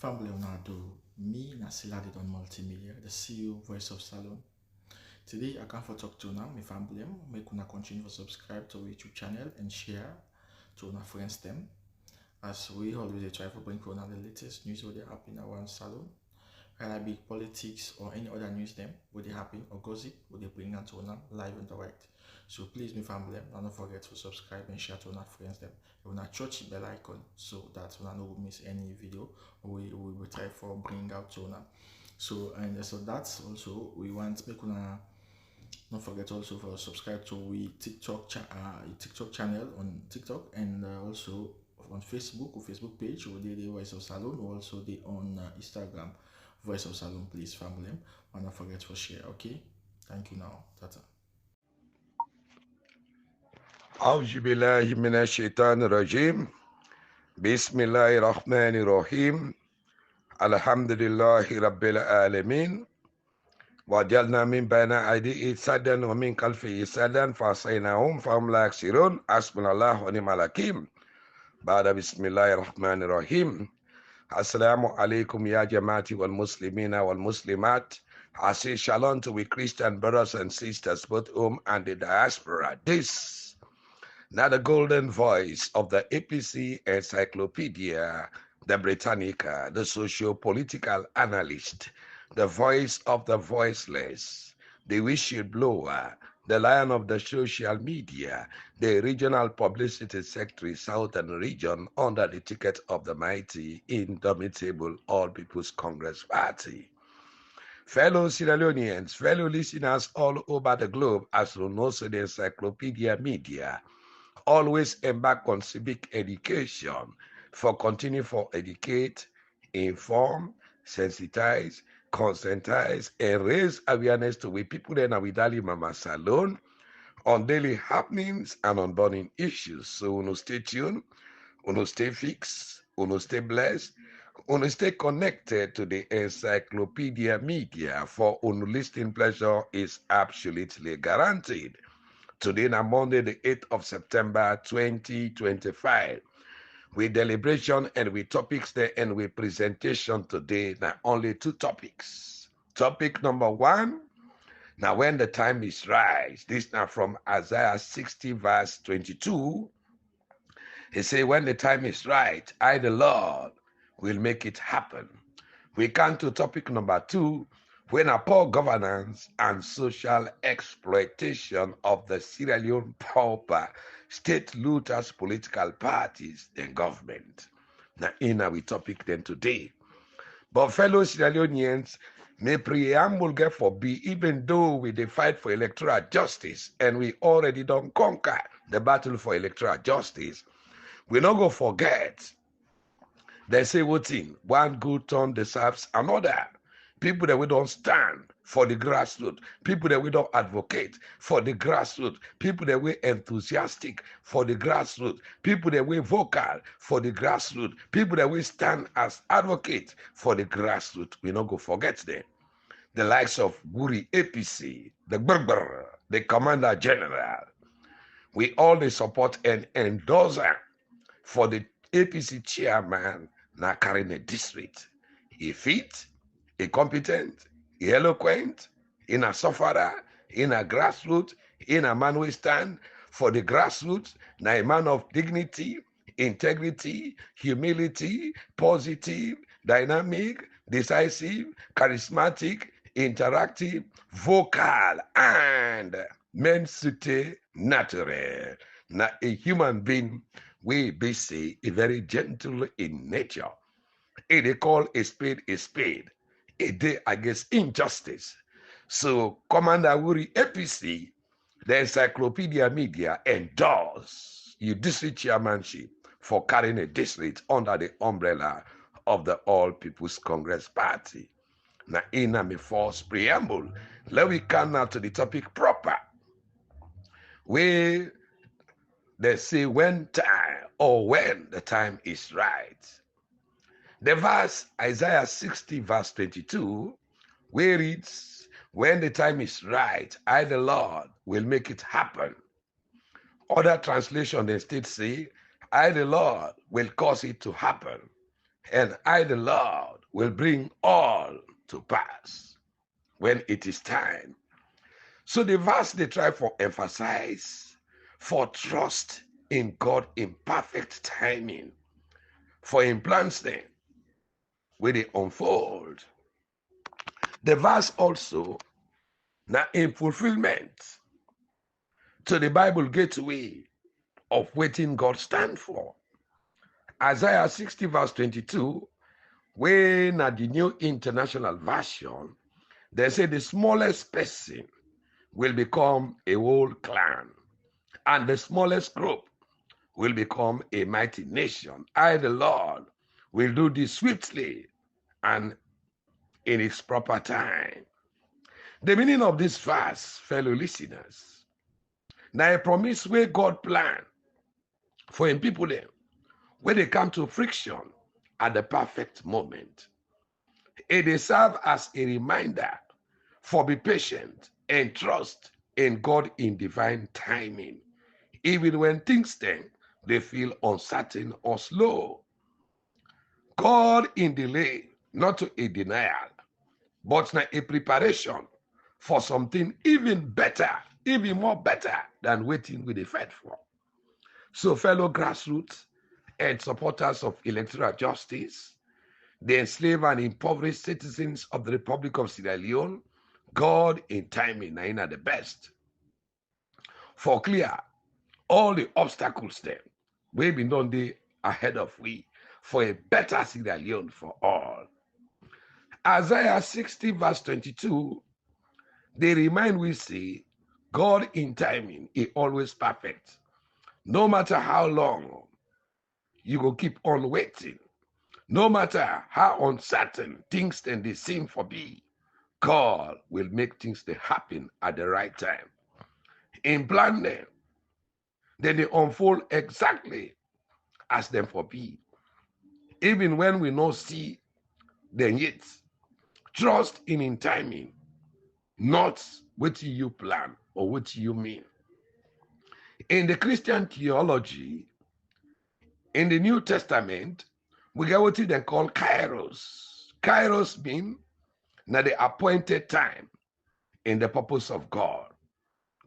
Family Leonardo, me Nasiladi Don Multimedia, the CEO, Voice of Salon. Today I come for talk to now, my family, make una continue to subscribe to our YouTube channel and share to our friends them. As we always try to bring for the latest news what they happen around Salon, whether it be politics or any other news them, what they happen or gossip, what they bring out to una live and direct. So please, my family, don't forget to subscribe and share to our friends them. You wanna touch the bell icon so that you don't miss any video we will try for bring out to una. So that's also we want make una don't forget also for subscribe to we TikTok channel on TikTok and also on Facebook or Facebook page or the Voice of Salon or also the on Instagram Voice of Salon, please family. And don't forget to share. Okay, thank you now. Tata. أعوذ بالله من الشيطان الرجيم بسم الله الرحمن الرحيم الحمد لله رب العالمين وجعلنا من بين أيديهم سدا ومن خلفه سدا فعصيناهم فهم لا يبصرون حسبنا الله ونعم الوكيل بعد بسم الله الرحمن الرحيم السلام عليكم يا جماعة والمسلمين والمسلمات. I say shalom to we Christian brothers and sisters both home and the diaspora. This now the golden voice of the APC Encyclopedia, the Britannica, the socio-political analyst, the voice of the voiceless, the whistleblower, the lion of the social media, the regional publicity secretary, Southern Region, under the ticket of the mighty, indomitable All People's Congress Party. Fellow Sierra Leoneans, fellow listeners all over the globe, as you know, the Encyclopedia Media, always embark on civic education for continue for educate, inform, sensitize, conscientize, and raise awareness to we people in our Dali Mama Salon on daily happenings and on burning issues. So uno stay tuned, uno stay fixed, uno stay blessed, uno stay connected to the Encyclopedia Media, for uno listening pleasure is absolutely guaranteed. Today, on Monday, the 8th of September, 2025. With deliberation and with topics there and with presentation today, now only two topics. Topic number one, now when the time is right, this now from Isaiah 60 verse 22, he say, when the time is right, I the Lord will make it happen. We come to topic number two, when a poor governance and social exploitation of the Sierra Leone pauper state looters, political parties, and government. Now, in our topic then today. But fellow Sierra Leoneans, may preamble get for be, even though we dey fight for electoral justice and we already don't conquer the battle for electoral justice, we not go forget. They say what thing, one good turn deserves another. People that we don't stand for the grassroots, people that we don't advocate for the grassroots, people that we enthusiastic for the grassroots, people that we vocal for the grassroots, people that we stand as advocates for the grassroots. We not go forget them. The likes of Guri APC, the Berber, the Commander General. We all they support and endorse for the APC chairman now carrying a district. He fit, he competent, he eloquent, in a sufferer, in a grassroots, in a man we stand for the grassroots, now a man of dignity, integrity, humility, positive, dynamic, decisive, charismatic, interactive, vocal, and mensute naturel. Now a human being we be say a very gentle in nature. It they call a spade a spade. A day against injustice. So Commander Wuri APC, the Encyclopedia Media endorse your district chairmanship for carrying a district under the umbrella of the All People's Congress Party. Now in my first preamble, let we come now to the topic proper. Where they say when time or when the time is right. The verse, Isaiah 60 verse 22, where reads, when the time is right, I the Lord will make it happen. Other translation instead say, I the Lord will cause it to happen. And I, the Lord, will bring all to pass when it is time. So the verse they try for emphasize for trust in God in perfect timing, for in plans then where they unfold. The verse also now in fulfillment to the Bible gateway of waiting God stand for. Isaiah 60 verse 22, when at the New International Version, they say the smallest person will become a whole clan, and the smallest group will become a mighty nation. I, the Lord, will do this swiftly and in its proper time. The meaning of this verse, fellow listeners, now a promise where God planned for him people there, when they come to friction at the perfect moment. It is serve as a reminder for be patient and trust in God in divine timing, even when things then they feel uncertain or slow. God in delay, not to a denial, but now a preparation for something even better, even more better than waiting with the fight for. So fellow grassroots and supporters of electoral justice, the enslaved and impoverished citizens of the Republic of Sierra Leone, God in timing are the best. For clear all the obstacles then, we been done day ahead of we for a better Sierra Leone for all. Isaiah 60 verse 22, they remind we say, God in timing is always perfect. No matter how long you go keep on waiting, no matter how uncertain things then they seem for be, God will make things to happen at the right time. In plan them, then they unfold exactly as them for be. Even when we not see them yet, trust in timing, not what you plan or what you mean. In the Christian theology, in the New Testament, we get what they call kairos. Kairos mean now the appointed time in the purpose of God,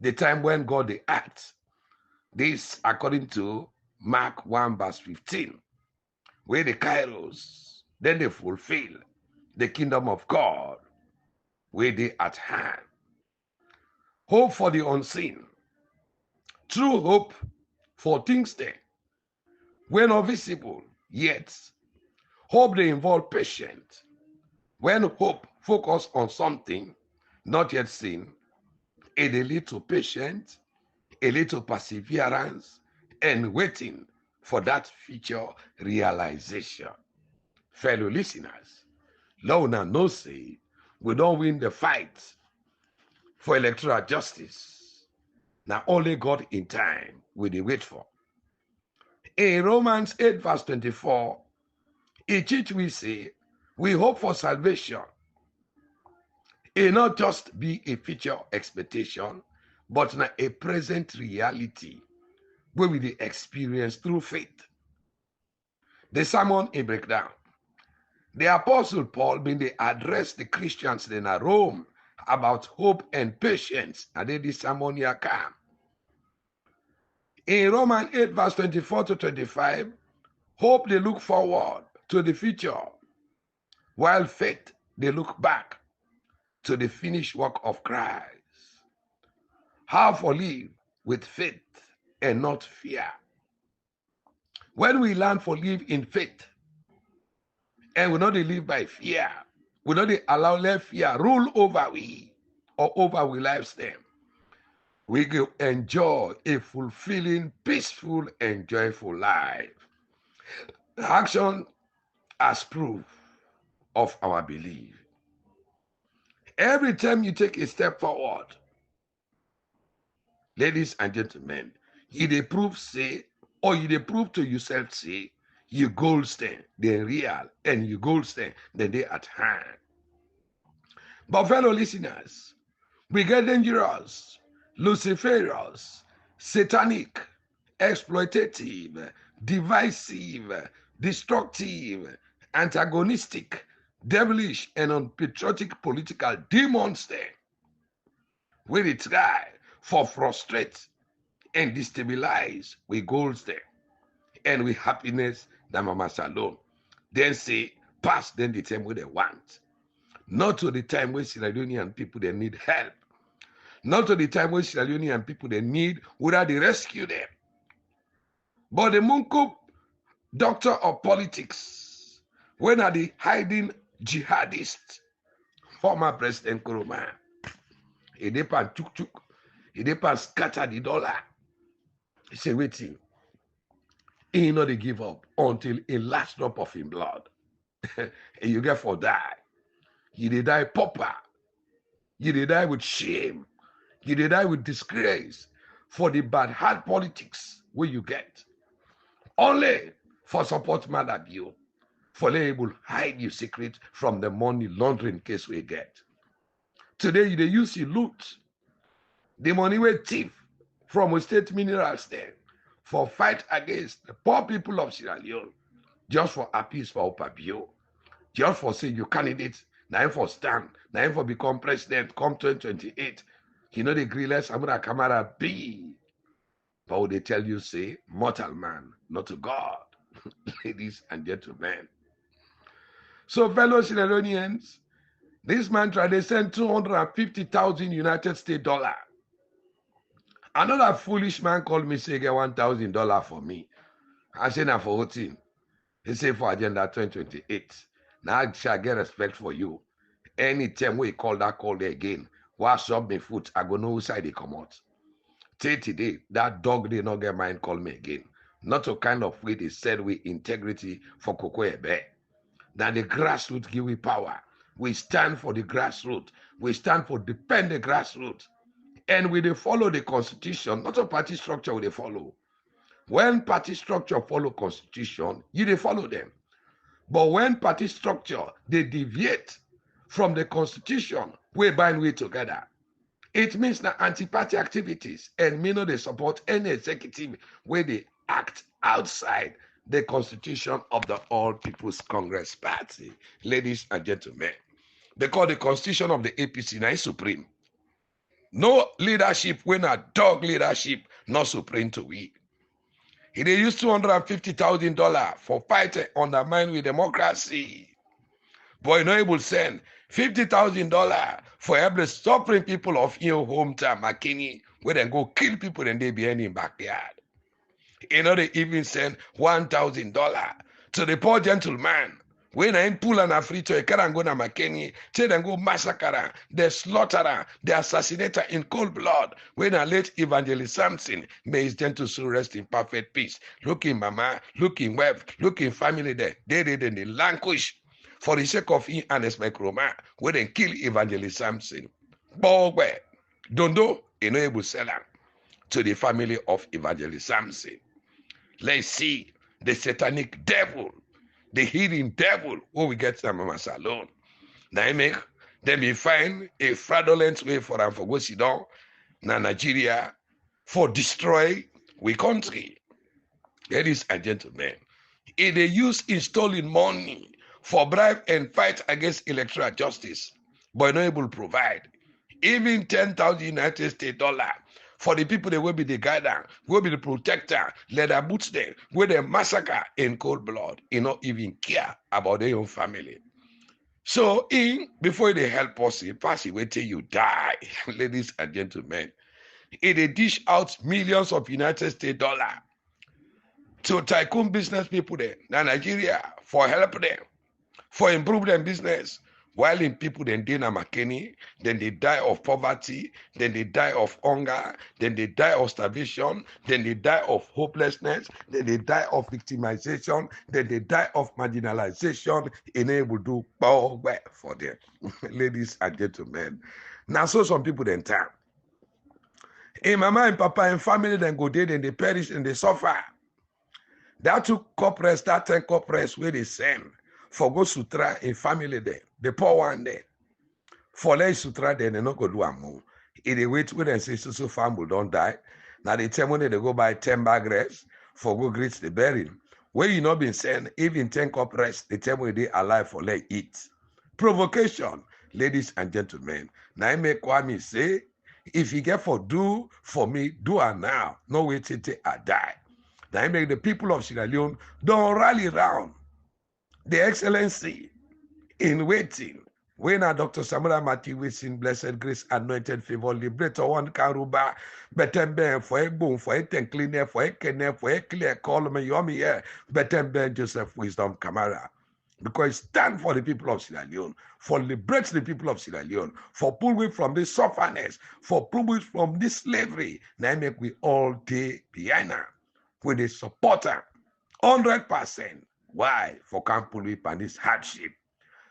the time when God they act. This according to Mark 1 verse 15, where the kairos, then they fulfill the kingdom of God, where they at hand. Hope for the unseen. True hope for things there, when not visible, yet hope they involve patience. When hope focus on something not yet seen, it lead to patience, a little perseverance, and waiting for that future realization. Fellow listeners, Lona no say we don't win the fight for electoral justice. Now only God in time will they wait for. In Romans 8 verse 24, in which we say, we hope for salvation. It not just be a future expectation, but now a present reality where we experience through faith. The sermon a breakdown. The Apostle Paul been they address the Christians in Rome about hope and patience. And then this sermon here come. In Romans 8 verse 24 to 25, hope they look forward to the future, while faith they look back to the finished work of Christ. How for live with faith and not fear. When we learn for live in faith, and we not live by fear, we not allow let fear rule over we or over we lifestyle, we will enjoy a fulfilling, peaceful, and joyful life. Action as proof of our belief. Every time you take a step forward, ladies and gentlemen, you dey prove say, or you dey prove to yourself say, you gold stand, they're real, and you gold stand, then they at hand. But fellow listeners, we get dangerous, luciferous, satanic, exploitative, divisive, destructive, antagonistic, devilish, and unpatriotic political demons there, where they try for frustrate and destabilize with goals there, and with happiness that Mama Salon. Then say, pass then the time where they want. Not to the time where Sierra Leonean people they need help. Not to the time where Sierra Leonean people they need whether they rescue them. But the Munkup doctor of politics, when are the hiding jihadist, former President KOROMA, he depend tuk, he depend scatter the dollar. He say, waiting. He not they give up until a last drop of his blood. And you get for die. You they die pauper. You they die with shame. You they die with disgrace for the bad hard politics where you get. Only for support MAADA bill, for able to hide your secret from the money laundering case we get. Today they use you loot the money we thief from a state minerals there for fight against the poor people of Sierra Leone, just for appease for Opabio, just for say you candidate, now for stand, now for become president, come 2028. You know the grillers, Amura Kamara B. But what they tell you, say, mortal man, not to God, ladies and gentlemen. So, fellow Sierra Leoneans, this man tried to send 250,000 United States dollar. Another foolish man called me, say, get $1,000 for me. I said, now for what thing? He said, for Agenda 2028. Now I shall get respect for you. Anytime we call that call there again, wash up my foot, I go know whose side they come out. Today, that dog did not get mine, call me again. Not a kind of way they said with integrity for Cocoa Ebe. That the grassroots give we power. We stand for the grassroots. We stand for defend the grassroots. And we they follow the constitution, not a party structure we they follow. When party structure follow constitution, you they follow them. But when party structure, they deviate from the constitution, we bind we together. It means that anti-party activities and me no they support any executive where they act outside the constitution of the All People's Congress Party. Ladies and gentlemen, because the constitution of the APC now is supreme. No leadership when a dog leadership not supreme to we. They use $250,000 for fighting undermine with democracy. But you know able to send $50,000 for every suffering people of your hometown, McKinney, where they go kill people and they be in backyard. You know they even send $1,000 to the poor gentleman. When I pull an Afrito, a can go to McKinney, say they go massacre, they slaughter, they assassinate in cold blood. When I let Evangelist Samson, may his gentle soul rest in perfect peace. Looking mama, looking wife, looking family there, they did in the languish. For the sake of him and his microma, when they kill Evangelist Samson. Bogwe, Dondo, enable seller to the family of Evangelist Samson. Let's see the satanic devil, the hidden devil, who we get some Mama Salon. Now make them be find a fraudulent way for them for go sit down na Nigeria for destroy we country. Ladies and gentlemen, if they use installing money for bribe and fight against electoral justice, but not able to provide even 10,000 United States dollar for the people that will be the guardian, will be the protector, leather boots them, where they massacre in cold blood, not even care about their own family. So, before they help us, pass away till you die, ladies and gentlemen, they dish out millions of United States dollar to tycoon business people there, in Nigeria, for help them, for improve their business, while in people then die in McKinney, then they die of poverty, then they die of hunger, then they die of starvation, then they die of hopelessness, then they die of victimization, then they die of marginalization, and they will do power work for them. Ladies and gentlemen. Now so some people then time. And mama and papa and family then go there, then they perish and they suffer. That took corporates, that 10 corporates where they send for go sutra in family there, the poor one there. For lay sutra there, they not go do a move. If they wait when they say so family don't die, now they tell when they go buy 10 bag rest for go greet the burial. Where you not been saying, even 10 cup rest, the time when they alive for let eat. Provocation, ladies and gentlemen. Now I make Kwame say, if you get for do for me, do it now. No wait till I die. Now I make the people of Sierra Leone don't rally around the excellency in waiting. When Dr. Samura Mati Wilson, blessed grace, anointed favor, liberator, one karuba, betembe for a boom, for a ten cleaner, for a kenne, for a clear call me, yomi here, betembe Joseph Wisdom Camara. Because it stands for the people of Sierra Leone, for liberate the people of Sierra Leone, for pulling from this sufferness, for pulling from this slavery. Now make we all day behind her, with a supporter, 100%. Why? For can't pull with this hardship.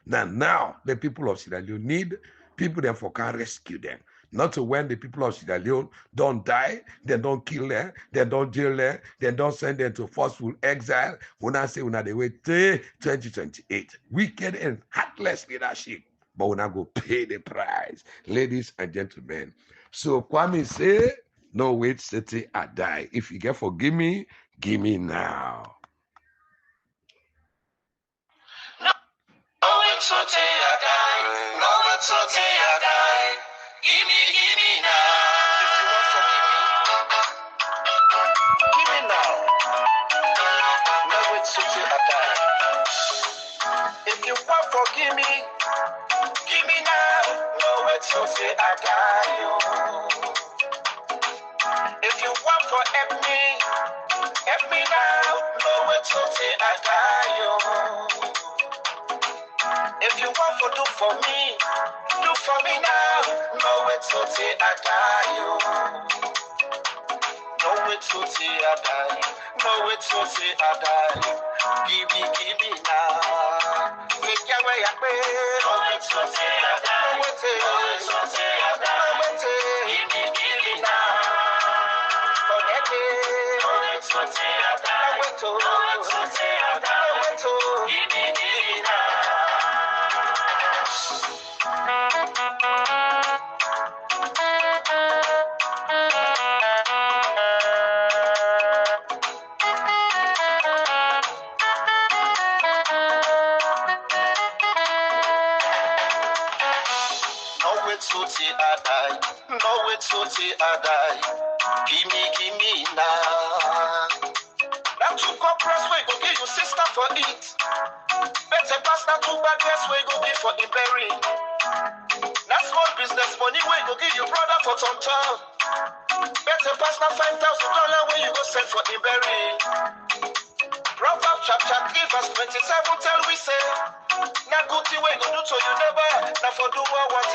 Now the people of Sierra Leone need people that for can rescue them. Not to when the people of Sierra Leone don't die, they don't kill them, they don't jail them, they don't send them to forceful exile. When I say when they wait till 2028, wicked and heartless leadership, but when I go pay the price, ladies and gentlemen. So Kwame say, no wait, city I die. If you get forgive me, give me now. So take a die, no one so take a die. Give me now. If you want to give me now. No one so take a die. If you want to give me now. No one so take a die. If you want to help me now. No one so take a die. If you want to do for me now. No way to say I die. No way to say I die. No way to say I die. Give me now. Make your way up. No way to say I die. No way to say I die. No way to give me now. Forget it. No way to say I die. No way to say I die. No way to give me now. No way to see I die. Give me now. Now to go press where go give you sister for it. Better pass that to bad dress where go give for the berry. That small business money where go give you brother for some time. Better pass that $5,000 where you go send for the berry. Proverbs chapter 3 verse 27 tell we say. Na good thing we go do to you never. Na for do what want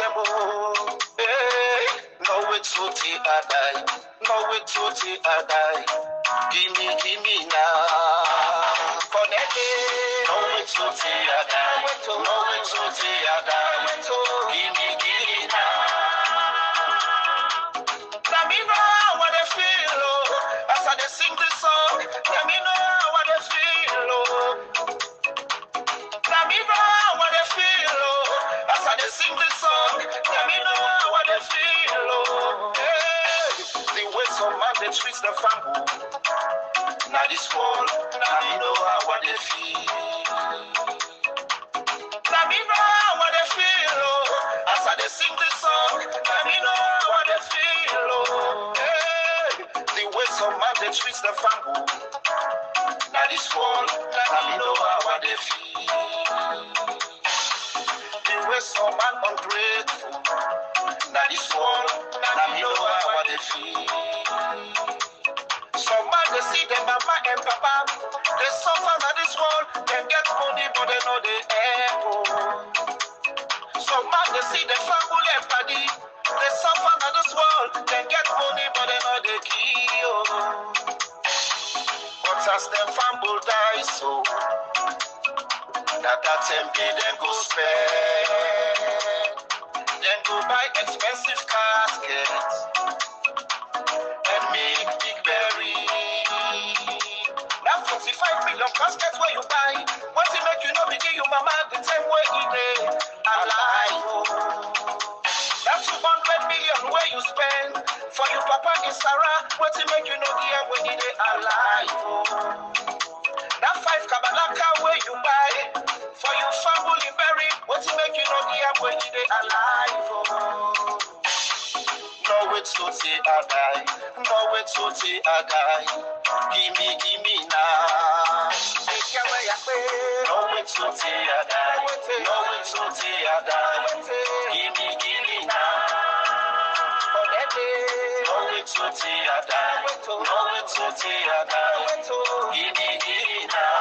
hey, no way to see I die. No way to see I die. Give me now. Connect it. No way to see I die. No way to see I die. Give me now. Let me know what I feel, oh. As I sing this song. Let me know what I feel, oh. Let me know what I feel, oh. As I sing this song. Let me know what I feel, oh. Hey. The way some man they treat the family. Now this world, now me know what they feel. Now me know what they feel, oh. As I sing this song. Now me know what they feel, oh. Hey. The way some man they treat the family. Now this world, now me know what they feel. The way some man ungrateful. Now this world, now me know what they feel. Some man they see their mama and papa. They suffer in this world. They get money but they know they able. Some man they see their family and party. They suffer in this world. They get money but they know they kill. But as them family die so that them be them go spend. Then go buy expensive caskets and make big berry. Now 45 million caskets where you buy. What it make you know begin you mama the same way it is alive. That 200 million where you spend for your papa in Sarah. What it make you know here when it is alive. That 5 Tabalaka where you buy, for you family buried, what to make you know the app when you dey alive, oh. No way to say I die, no way to say I die. Give me now. No way to say I die, no way to say I die. Give me now. No way to say I die, no way to say I die. Give me now.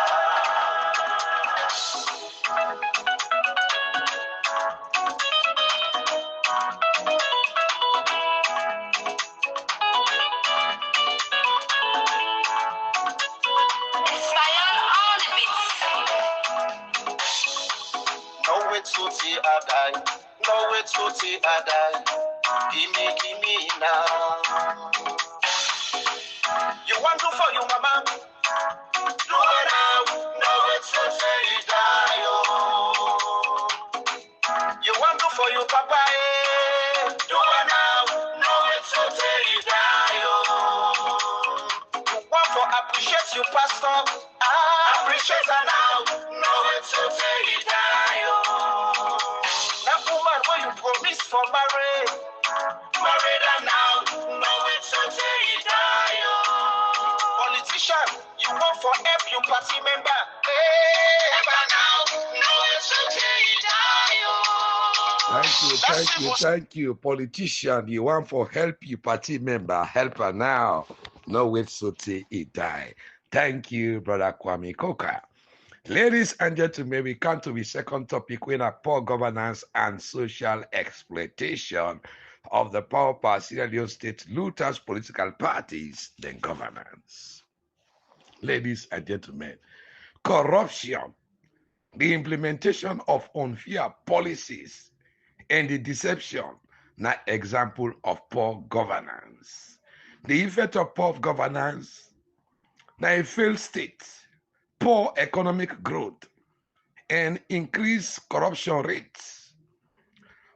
No way to see I die, no way to see I die. Give me now. You want to for you, mama? Do it now. No way to say you die, oh. You want to for you, papa? Do it now. No way to say you die, oh. You want to appreciate you, pastor? Appreciate her now. No way to say you die, oh. That woman where you promise for marriage, married her now. No way to say you die, oh. Politician, you want for help you party member, now. No way to say you die, oh. Thank you, politician. You want for help you party member, help her now. No wait so till he die. Thank you, Brother Kwame Koka. Ladies and gentlemen, we come to the second topic, when poor governance and social exploitation of the power of Sierra Leone state looters, political parties, then governance. Ladies and gentlemen, corruption, the implementation of unfair policies, and the deception, na example of poor governance. The effect of poor governance, na a failed state, poor economic growth, and increased corruption rates.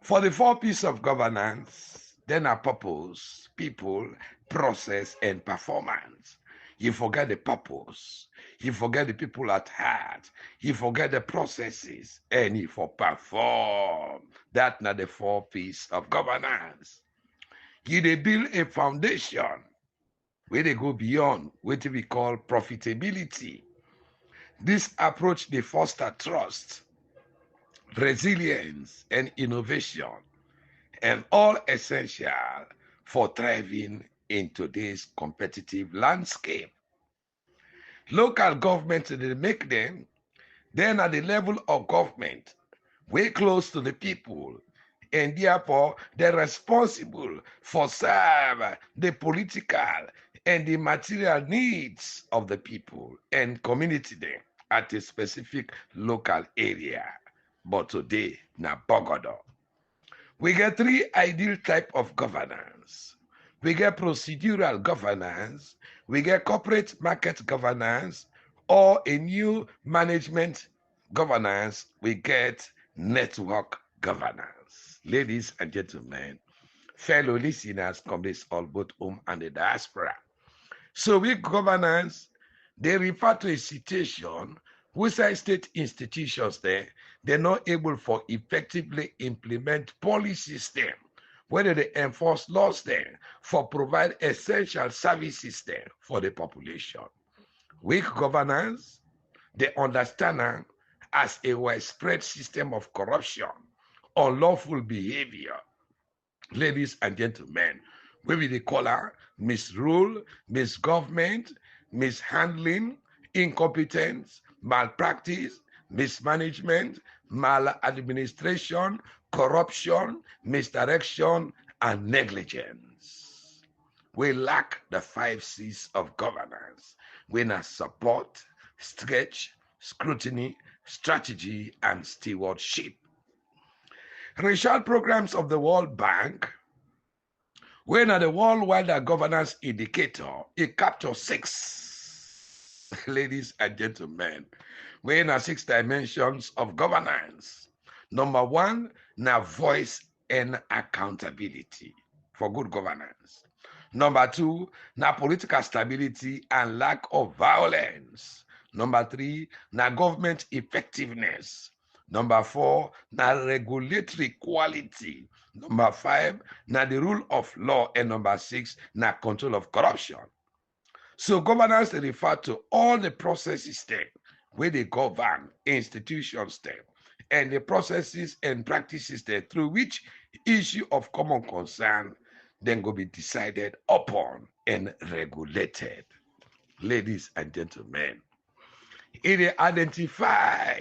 For the 4 P's of governance, then are purpose, people, process, and performance. You forget the purpose, you forget the people at heart, you forget the processes, and you for perform. That's not the 4 P's of governance. You dey build a foundation where they go beyond what we call profitability. This approach they foster trust, resilience, and innovation, and all essential for thriving in today's competitive landscape. Local government, they make them, then at the level of government, way close to the people, and therefore they're responsible for serve the political and the material needs of the people and community there at a specific local area. But today, na Bogodo. We get 3 ideal type of governance. We get procedural governance, we get corporate market governance, or a new management governance, we get network governance. Ladies and gentlemen, fellow listeners, comrades all both home and the diaspora. So with governance, they refer to a situation where state institutions there, they're not able for effectively implement policies there, whether they enforce laws there for provide essential services there for the population. Weak governance, they understand as a widespread system of corruption, unlawful behavior. Ladies and gentlemen, maybe they call her misrule, misgovernment, mishandling, incompetence, malpractice, mismanagement, maladministration, corruption, misdirection, and negligence. We lack the 5 C's of governance. We need support, stretch, scrutiny, strategy, and stewardship. Racial programs of the World Bank, when at the worldwide governance indicator, it captures 6. Ladies and gentlemen, when are 6 dimensions of governance. Number 1, now voice and accountability for good governance. Number 2, now political stability and lack of violence. Number 3, na government effectiveness. Number 4, na regulatory quality. Number 5, na the rule of law. And number 6, na control of corruption. So governance refer to all the processes there where they govern institutions there, and the processes and practices there through which issue of common concern then go be decided upon and regulated. Ladies and gentlemen, it identify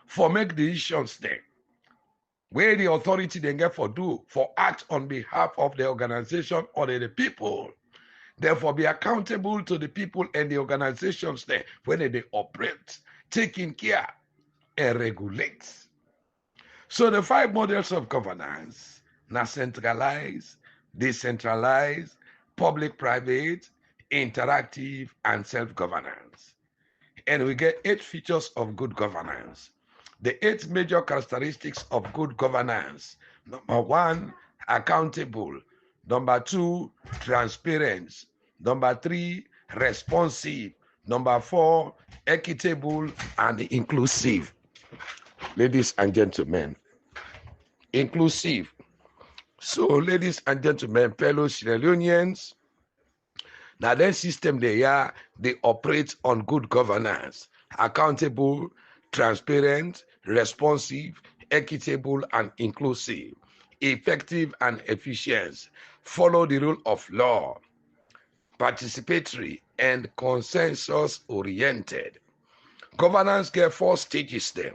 for make decisions there where the authority then get for do for act on behalf of the organization or the people. Therefore, be accountable to the people and the organizations there when they operate, taking care and regulate. So the 5 models of governance, now centralized, decentralized, public-private, interactive, and self-governance. And we get 8 features of good governance. The 8 major characteristics of good governance. Number 1, accountable. Number 2, transparent. Number 3, responsive. Number 4, equitable and inclusive. Ladies and gentlemen, inclusive. So, ladies and gentlemen, fellow Sierra Leoneans, now that system they operate on good governance, accountable, transparent, responsive, equitable, and inclusive, effective and efficient, follow the rule of law, participatory, and consensus-oriented. Governance get 4 stages there.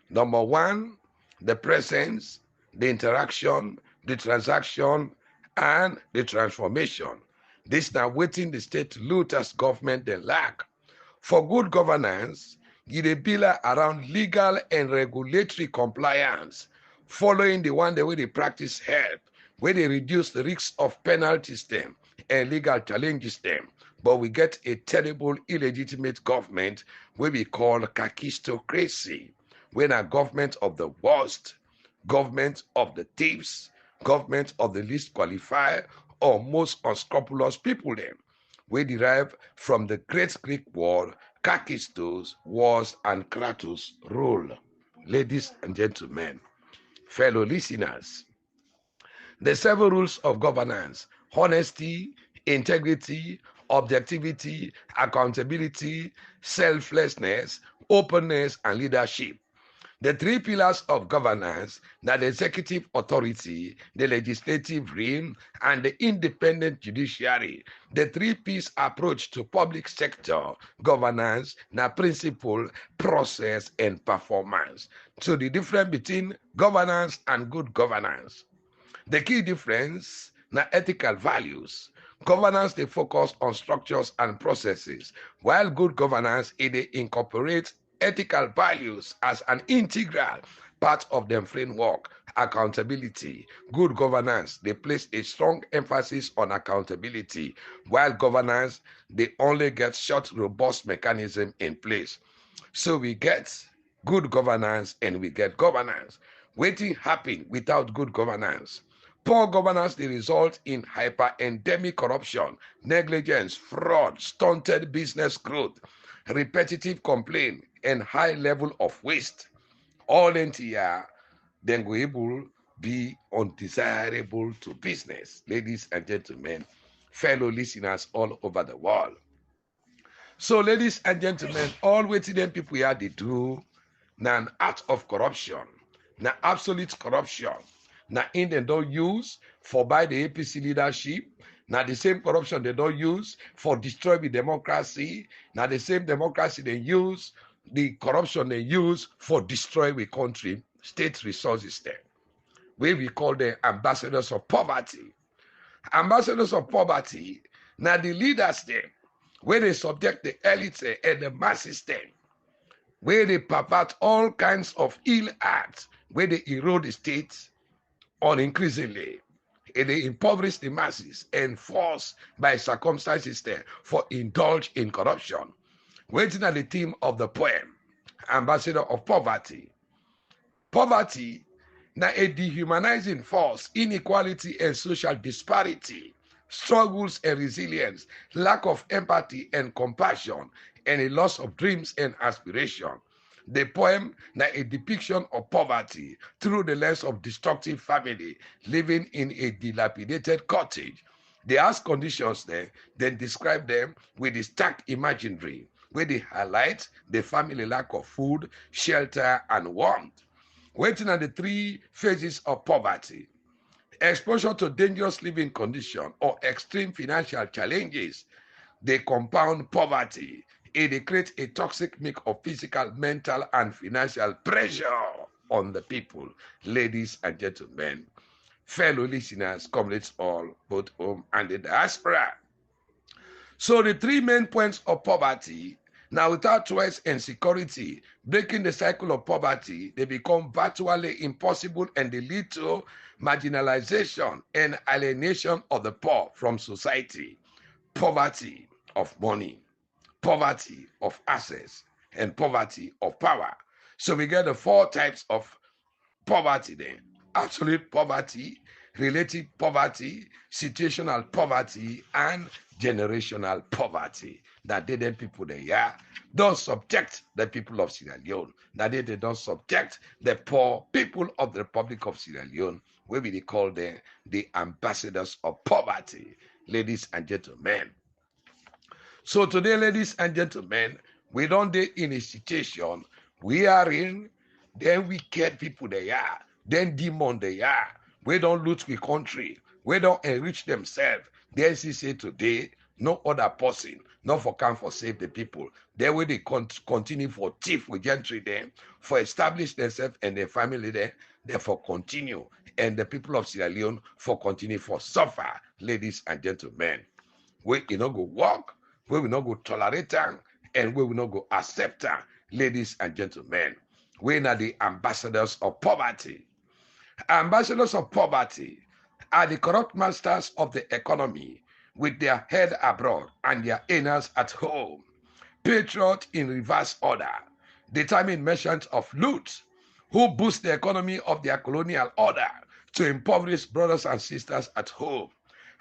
Number 1, the presence, the interaction, the transaction, and the transformation. This now waiting the state loot as government they lack. For good governance, give a pillar around legal and regulatory compliance, following the one the way they practice help, where they reduce the risks of penalties them and legal challenges them. But we get a terrible illegitimate government where we call kakistocracy, when a government of the worst, government of the thieves, government of the least qualified or most unscrupulous people them, we derive from the great Greek word kakistos, wars, and kratos, rule. Ladies and gentlemen, fellow listeners, the 7 rules of governance: honesty, integrity, objectivity, accountability, selflessness, openness, and leadership. The 3 pillars of governance, that the executive authority, the legislative realm, and the independent judiciary. The 3Ps approach to public sector governance, na principle, process, and performance. So the difference between governance and good governance. The key difference, na ethical values. Governance, they focus on structures and processes, while good governance, it incorporates ethical values as an integral part of the framework. Accountability. Good governance, they place a strong emphasis on accountability, while governance, they only get short, robust mechanism in place. So we get good governance and we get governance. Waiting happen without good governance. Poor governance, they result in hyper-endemic corruption, negligence, fraud, stunted business growth, repetitive complaint, and high level of waste. All NTR then go able be undesirable to business. Ladies and gentlemen, fellow listeners all over the world. So, ladies and gentlemen, all waiting them people here they do now an act of corruption, now absolute corruption. Now in they don't use for by the APC leadership. Now the same corruption they don't use for destroy the democracy. Now the same democracy they use, the corruption they use for destroy the country, state resources there. Where we call them ambassadors of poverty. Ambassadors of poverty, now the leaders there, where they subject the elites and the masses there, where they pervert all kinds of ill acts, where they erode the state unincreasingly, and they impoverish the masses and force by circumstances there for indulge in corruption. Waiting at the theme of the poem, Ambassador of Poverty. Poverty, now a dehumanizing force, inequality and social disparity, struggles and resilience, lack of empathy and compassion, and a loss of dreams and aspiration. The poem is a depiction of poverty through the lens of destructive family living in a dilapidated cottage. They ask conditions there, then describe them with the stacked imaginary, where they highlight the family lack of food, shelter, and warmth. Waiting at the three phases of poverty: exposure to dangerous living conditions or extreme financial challenges. They compound poverty. They create a toxic mix of physical, mental, and financial pressure on the people. Ladies and gentlemen, fellow listeners, comrades all, both home and the diaspora. So the three main points of poverty: now, without choice and security, breaking the cycle of poverty, they become virtually impossible and they lead to marginalization and alienation of the poor from society. Poverty of money, poverty of access, and poverty of power. So we get the four types of poverty then: absolute poverty, relative poverty, situational poverty, and generational poverty. That they people there, yeah, don't subject the people of Sierra Leone. That they don't subject the poor people of the Republic of Sierra Leone, where we call them the ambassadors of poverty. Ladies and gentlemen. So today, ladies and gentlemen, we don't be in a situation we are in, then wicked people they are, then demon they are. We don't loot the country, we don't enrich themselves. Then she say today, no other person, not for come for save the people. Then when they continue for thief with gentry them, for establish themselves and their family there, therefore continue. And the people of Sierra Leone for continue for suffer, ladies and gentlemen. We will not go walk, we will not go tolerate them, and we will not go accept them, ladies and gentlemen. We are the ambassadors of poverty. Ambassadors of poverty are the corrupt masters of the economy with their head abroad and their anus at home. Patriot in reverse order, determined merchants of loot who boost the economy of their colonial order to impoverish brothers and sisters at home.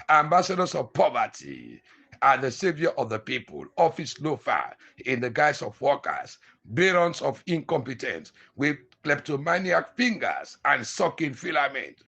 Ambassadors of poverty are the savior of the people, office loafer in the guise of workers, barons of incompetence with kleptomaniac fingers and sucking filament.